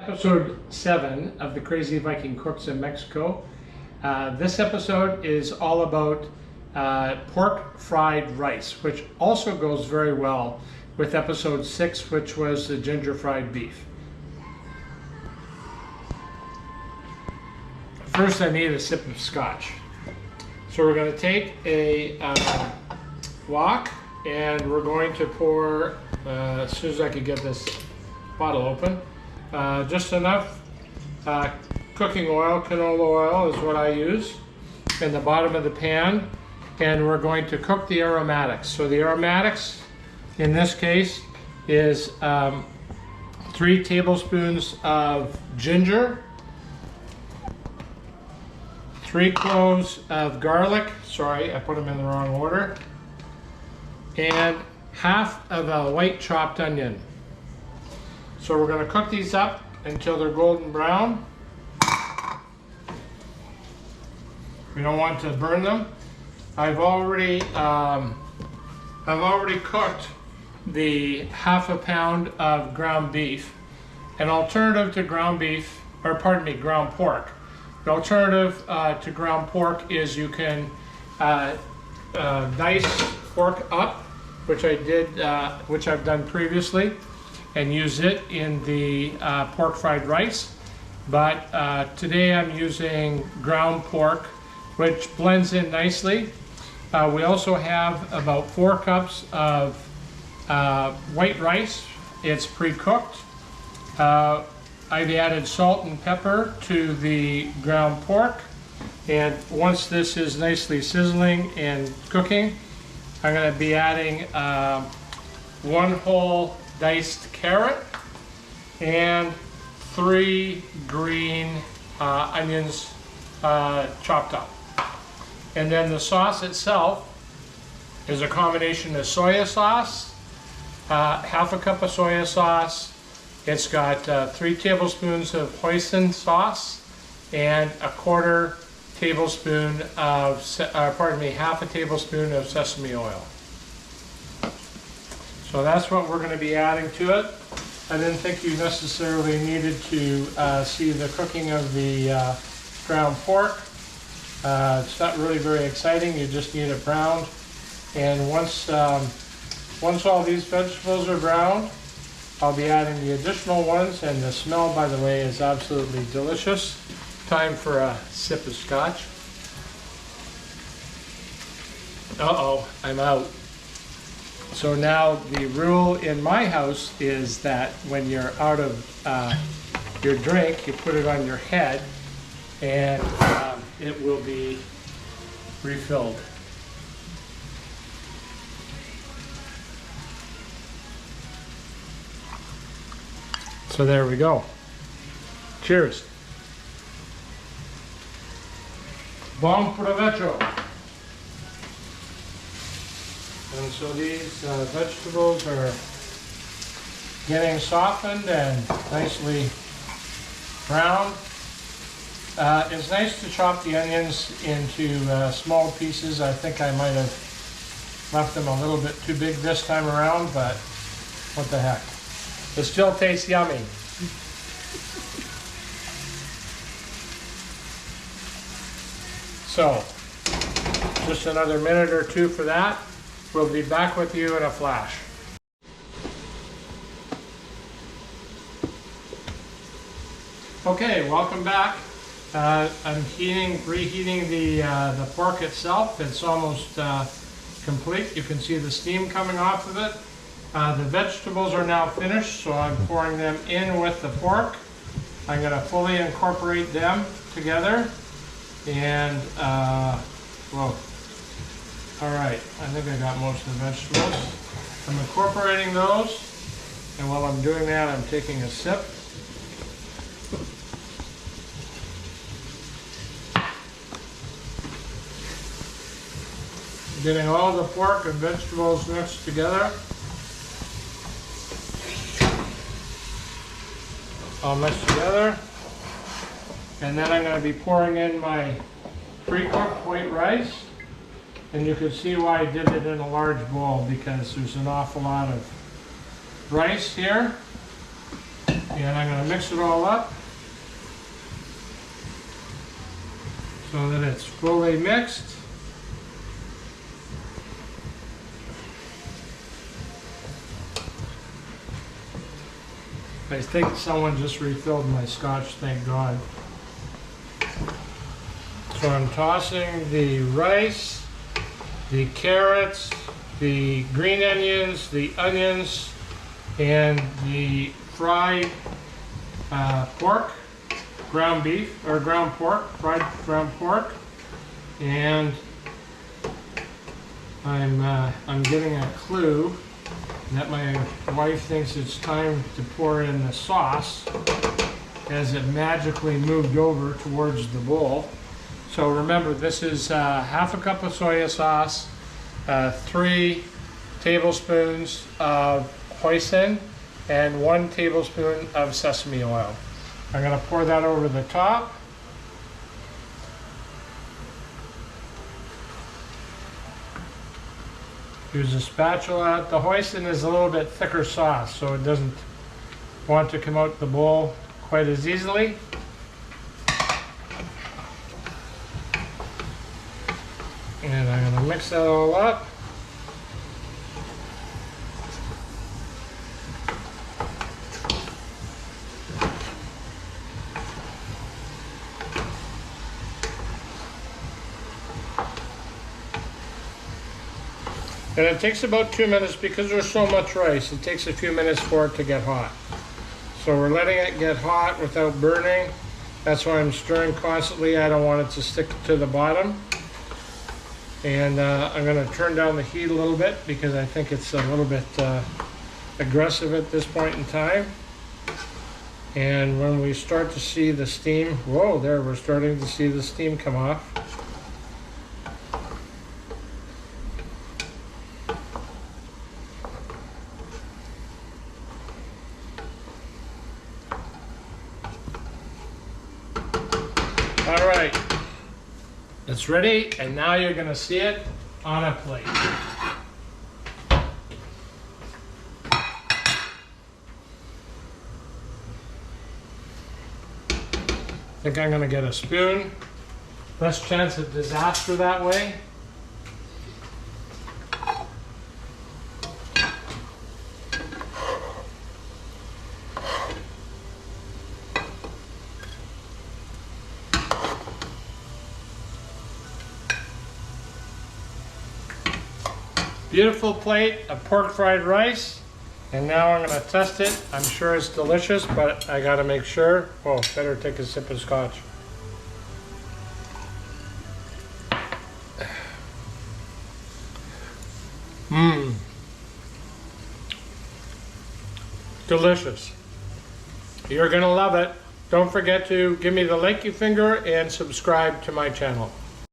Episode 7 of the Crazy Viking Cooks in Mexico. This episode is all about pork fried rice, which also goes very well with episode 6, which was the ginger fried beef. First, I need a sip of scotch. So we're going to take a wok and we're going to pour, as soon as I can get this bottle open, just enough cooking oil, canola oil is what I use, in the bottom of the pan, and we're going to cook the aromatics. So the aromatics in this case is 3 tablespoons of ginger, 3 cloves of garlic, sorry I put them in the wrong order, and half of a white chopped onion. So we're going to cook these up until they're golden brown. We don't want to burn them. I've already cooked the half a pound of ground beef. An alternative to ground beef, or pardon me, ground pork. The alternative to ground pork is you can dice pork up, which I did, which I've done previously, and use it in the pork fried rice. But today I'm using ground pork, which blends in nicely. We also have about 4 cups of white rice. It's pre-cooked. I've added salt and pepper to the ground pork, and once this is nicely sizzling and cooking, I'm going to be adding 1 whole diced carrot and 3 green onions chopped up. And then the sauce itself is a combination of soy sauce, half a cup of soy sauce. It's got 3 tablespoons of hoisin sauce and a quarter tablespoon of, half a tablespoon of sesame oil. So that's what we're going to be adding to it. I didn't think you necessarily needed to see the cooking of the ground pork. It's not really very exciting. You just need it browned. And once all these vegetables are browned, I'll be adding the additional ones, and the smell, by the way, is absolutely delicious. Time for a sip of scotch. Uh-oh, I'm out. So now the rule in my house is that when you're out of your drink, you put it on your head and it will be refilled. So there we go. Cheers. Bon provecho. And so these vegetables are getting softened and nicely browned. It's nice to chop the onions into small pieces. I think I might have left them a little bit too big this time around, but what the heck. It still tastes yummy. So, just another minute or 2 for that. We'll be back with you in a flash. Okay, welcome back. I'm reheating the pork itself. It's almost complete. You can see the steam coming off of it. The vegetables are now finished, so I'm pouring them in with the pork. I'm going to fully incorporate them together. And, whoa. All right, I think I got most of the vegetables. I'm incorporating those, and while I'm doing that, I'm taking a sip. Getting all the pork and vegetables mixed together. All mixed together. And then I'm going to be pouring in my pre-cooked white rice. And you can see why I did it in a large bowl, because there's an awful lot of rice here. And I'm going to mix it all up so that it's fully mixed. I think someone just refilled my scotch, thank God. So I'm tossing the rice, the carrots, the green onions, the onions, and the fried pork, ground beef, or ground pork, fried ground pork. And I'm getting a clue that my wife thinks it's time to pour in the sauce as it magically moved over towards the bowl. So remember, this is half a cup of soy sauce, 3 tablespoons of hoisin, and 1 tablespoon of sesame oil. I'm going to pour that over the top. Use a spatula. The hoisin is a little bit thicker sauce, so it doesn't want to come out the bowl quite as easily. And I'm going to mix that all up. And it takes about 2 minutes because there's so much rice. It takes a few minutes for it to get hot. So we're letting it get hot without burning. That's why I'm stirring constantly. I don't want it to stick to the bottom. And I'm going to turn down the heat a little bit because I think it's a little bit aggressive at this point in time. And when we start to see the steam, whoa, there, we're starting to see the steam come off. All right, it's ready, and now you're going to see it on a plate. I think I'm going to get a spoon. Less chance of disaster that way. Beautiful plate of pork fried rice, and now I'm going to test it. I'm sure it's delicious, but I got to make sure. Oh, better take a sip of scotch. Mmm. Delicious. You're going to love it. Don't forget to give me the likey finger and subscribe to my channel.